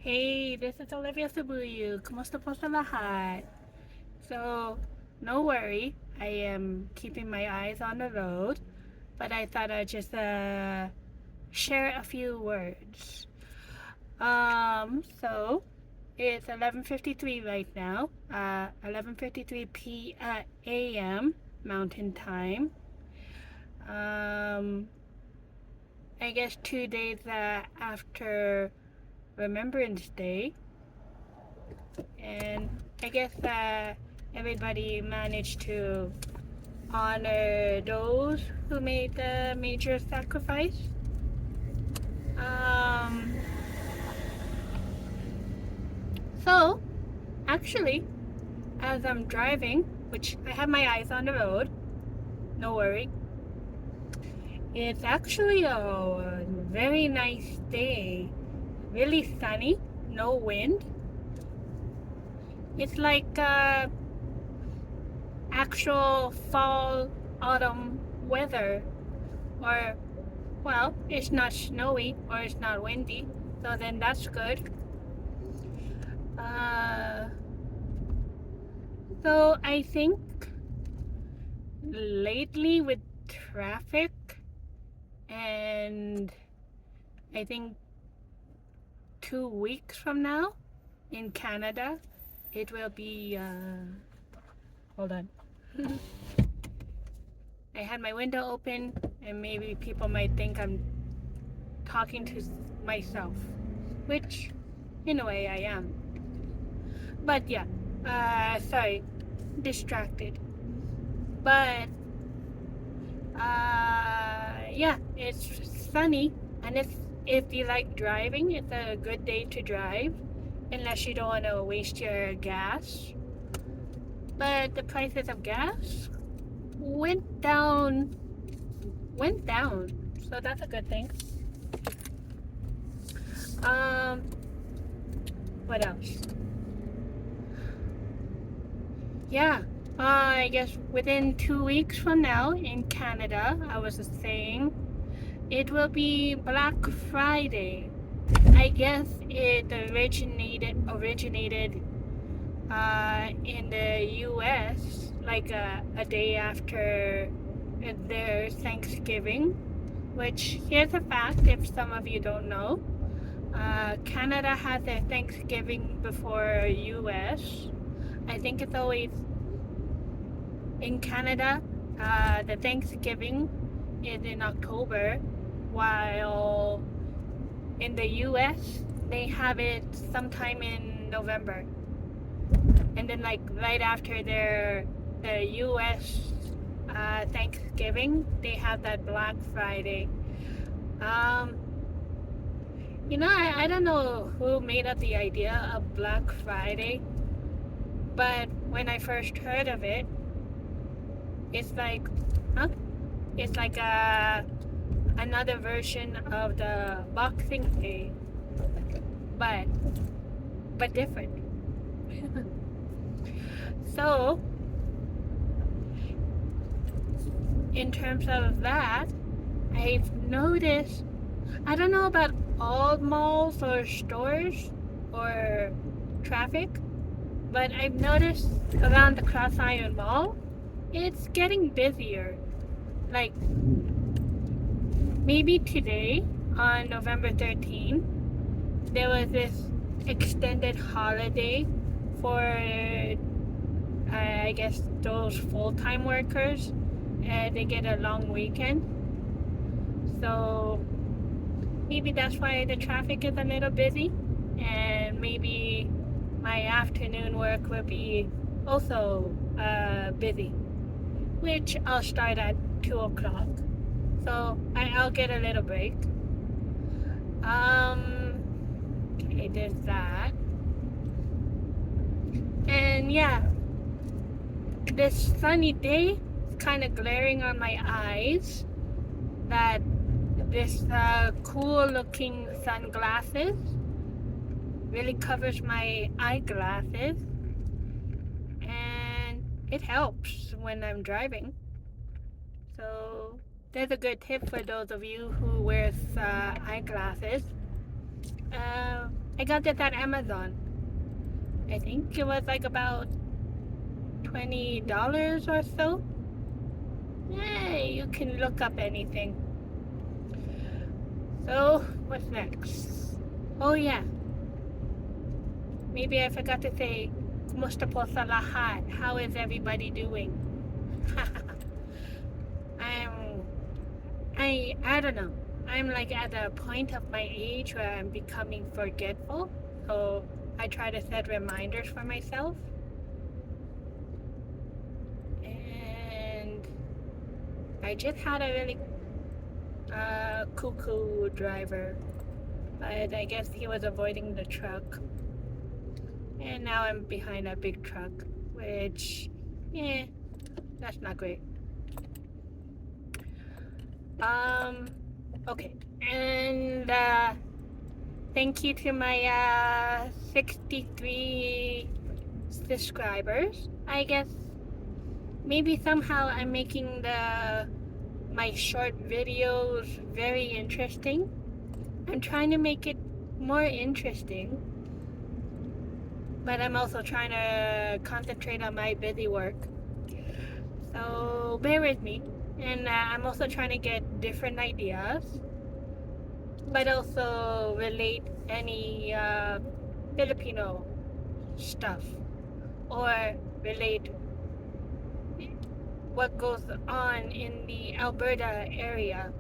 Hey, this is Olivia Sabuyu. Kumusta po sa lahat? So, no worry. I am keeping my eyes on the road, but I thought I'd just share a few words. So it's 11:53 right now. 11:53 a.m. Mountain Time. Um, I guess 2 days after Remembrance Day, and I guess everybody managed to honor those who made the major sacrifice. Um, so, actually, as I'm driving, which I have my eyes on the road, no worry, it's actually a very nice day. Really sunny, no wind. It's like actual fall autumn weather, or well, it's not snowy or it's not windy, so then that's good. uh, so I think lately with traffic, and I think 2 weeks from now in Canada it will be hold on. I had my window open, and maybe people might think I'm talking to myself, which in a way I am. But yeah, sorry, distracted. But yeah, it's sunny, and if you like driving, it's a good day to drive, unless you don't want to waste your gas. But the prices of gas went down, so that's a good thing. Um, what else? Yeah, I guess within 2 weeks from now in Canada, I was saying, it will be Black Friday. I guess it originated in the U.S. like a day after their Thanksgiving. Which, here's a fact: if some of you don't know, Canada has their Thanksgiving before U.S. I think it's always in Canada. The Thanksgiving is in October, while in the US they have it sometime in November. And then like right after the US Thanksgiving, they have that Black Friday. Um, I don't know who made up the idea of Black Friday, but when I first heard of it, it's like, huh? It's like another version of the Boxing Day, but different. So, in terms of that, I've noticed, I don't know about all malls or stores or traffic, but I've noticed around the Cross Island Mall, it's getting busier. Like, maybe today, on November 13th, there was this extended holiday for, I guess, those full-time workers. They get a long weekend. So maybe that's why the traffic is a little busy. And maybe my afternoon work will be also busy, which I'll start at 2 o'clock. So I'll get a little break. Okay, there's that. And yeah, this sunny day is kind of glaring on my eyes. That this cool looking sunglasses really covers my eyeglasses, and it helps when I'm driving. So there's a good tip for those of you who wears eyeglasses. I got this at Amazon. I think it was like about $20 or so. Hey, you can look up anything. So, what's next? Oh yeah, maybe I forgot to say, Kumusta po sa lahat? How is everybody doing? I don't know. I'm like at a point of my age where I'm becoming forgetful. So I try to set reminders for myself. And I just had a really cuckoo driver. But I guess he was avoiding the truck. And now I'm behind a big truck, which, yeah, that's not great. Okay. And thank you to my 63 subscribers. I guess maybe somehow I'm making my short videos very interesting. I'm trying to make it more interesting, but I'm also trying to concentrate on my busy work. So bear with me. And I'm also trying to get different ideas, but also relate any Filipino stuff or relate what goes on in the Alberta area.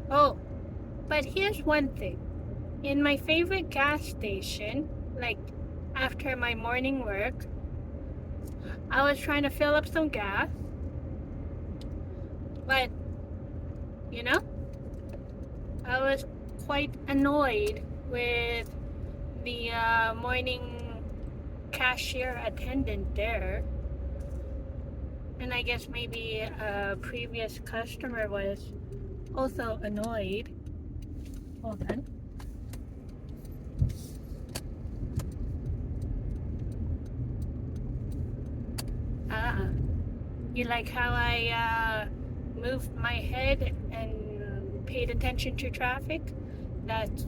Oh, but here's one thing. In my favorite gas station, like after my morning work, I was trying to fill up some gas, but you know, I was quite annoyed with the morning cashier attendant there. And I guess maybe a previous customer was also annoyed. Hold on. You like how I moved my head and paid attention to traffic? That's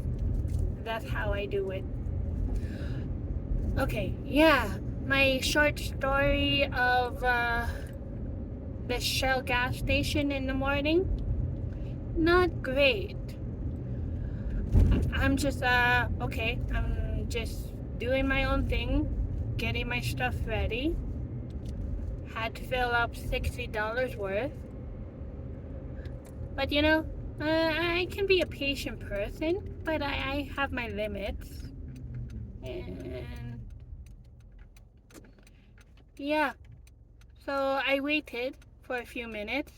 how I do it. Okay, yeah. My short story of the Shell gas station in the morning. Not great. I'm just okay. I'm just doing my own thing, getting my stuff ready. Had to fill up $60 worth. But you know, I can be a patient person, but I have my limits. And yeah, so I waited for a few minutes.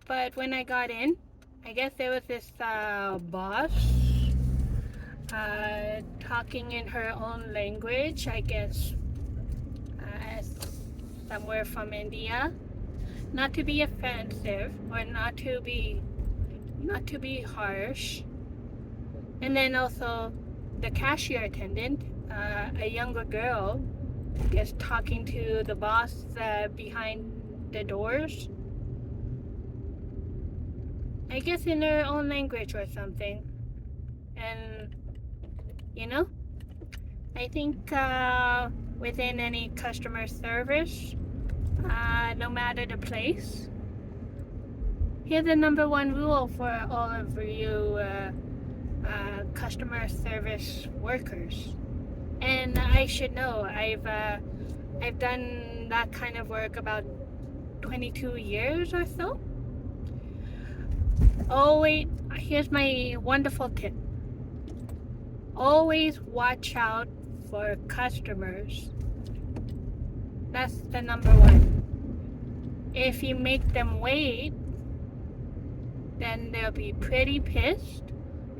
But when I got in, I guess there was this boss talking in her own language, I guess somewhere from India. Not to be offensive or not to be harsh. And then also the cashier attendant, a younger girl, I guess talking to the boss behind the doors. I guess in her own language or something. And you know, I think within any customer service, no matter the place, here's the number one rule for all of you customer service workers. And I should know, I've done that kind of work about 22 years or so. Oh wait, here's my wonderful tip. Always watch out for customers. That's the number one. If you make them wait, then they'll be pretty pissed,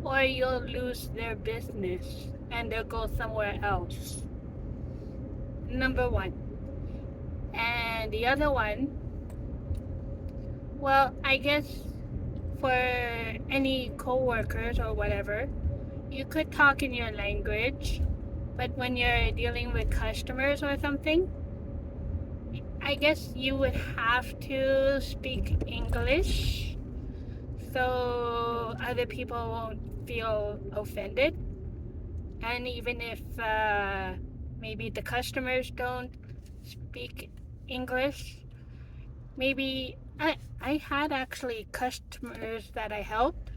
or you'll lose their business and they'll go somewhere else. Number one. And the other one, well, I guess for any co-workers or whatever, you could talk in your language, but when you're dealing with customers or something, I guess you would have to speak English so other people won't feel offended. And even if maybe the customers don't speak English, maybe I had actually customers that I helped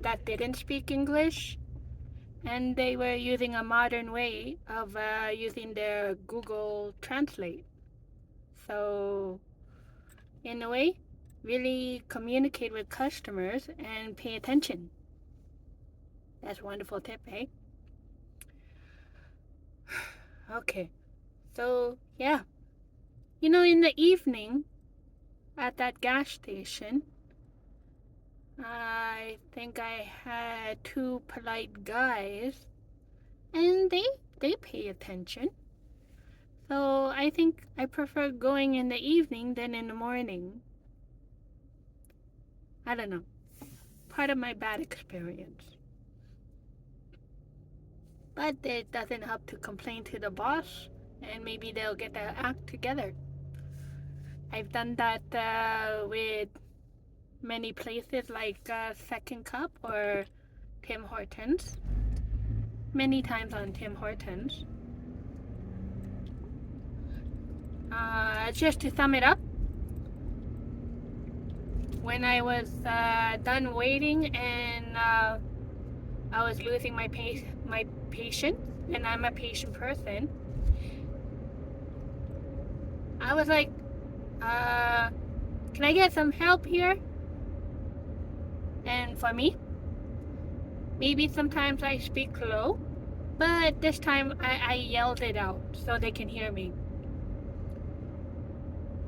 that didn't speak English, and they were using a modern way of using their Google Translate. So, in a way, really communicate with customers and pay attention. That's a wonderful tip, eh? Okay, so yeah, in the evening at that gas station, I think I had two polite guys, and they pay attention. So I think I prefer going in the evening than in the morning. I don't know. Part of my bad experience. But it doesn't help to complain to the boss, and maybe they'll get their act together. I've done that with many places like Second Cup or Tim Hortons. Many times on Tim Hortons. Just to sum it up, when I was done waiting and I was losing my patience, and I'm a patient person, I was like, can I get some help here? And for me, maybe sometimes I speak low, but this time I yelled it out so they can hear me.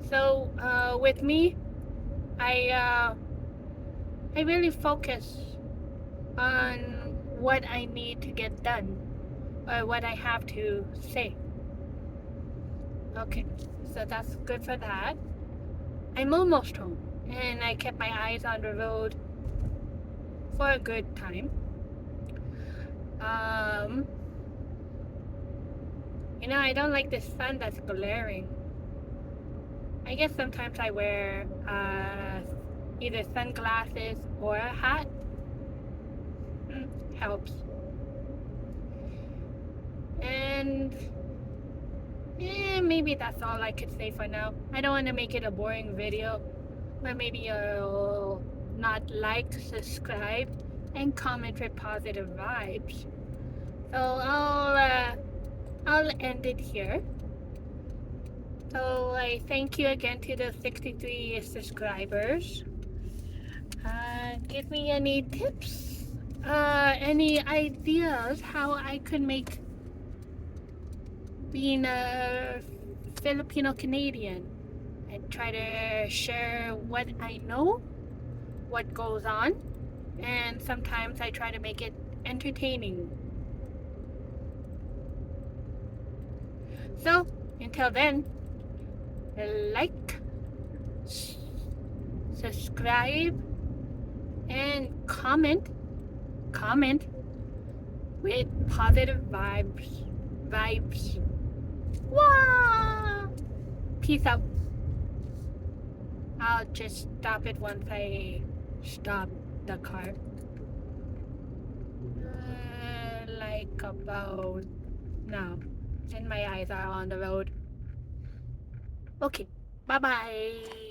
So with me, I really focus on what I need to get done or what I have to say. Okay, so that's good for that. I'm almost home, and I kept my eyes on the road for a good time. I don't like the sun that's glaring. I guess sometimes I wear either sunglasses or a hat. Helps. And maybe that's all I could say for now. I don't want to make it a boring video, but maybe you'll not like, subscribe, and comment with positive vibes. So I'll end it here. So I thank you again to the 63 subscribers. Give me any tips, any ideas how I could make being a Filipino Canadian and try to share what I know, what goes on, and sometimes I try to make it entertaining. So, until then, like, subscribe, and comment with positive vibes. Wow! Peace out. I'll just stop it once I stop the car. Like about now. And my eyes are on the road. Okay. Bye-bye.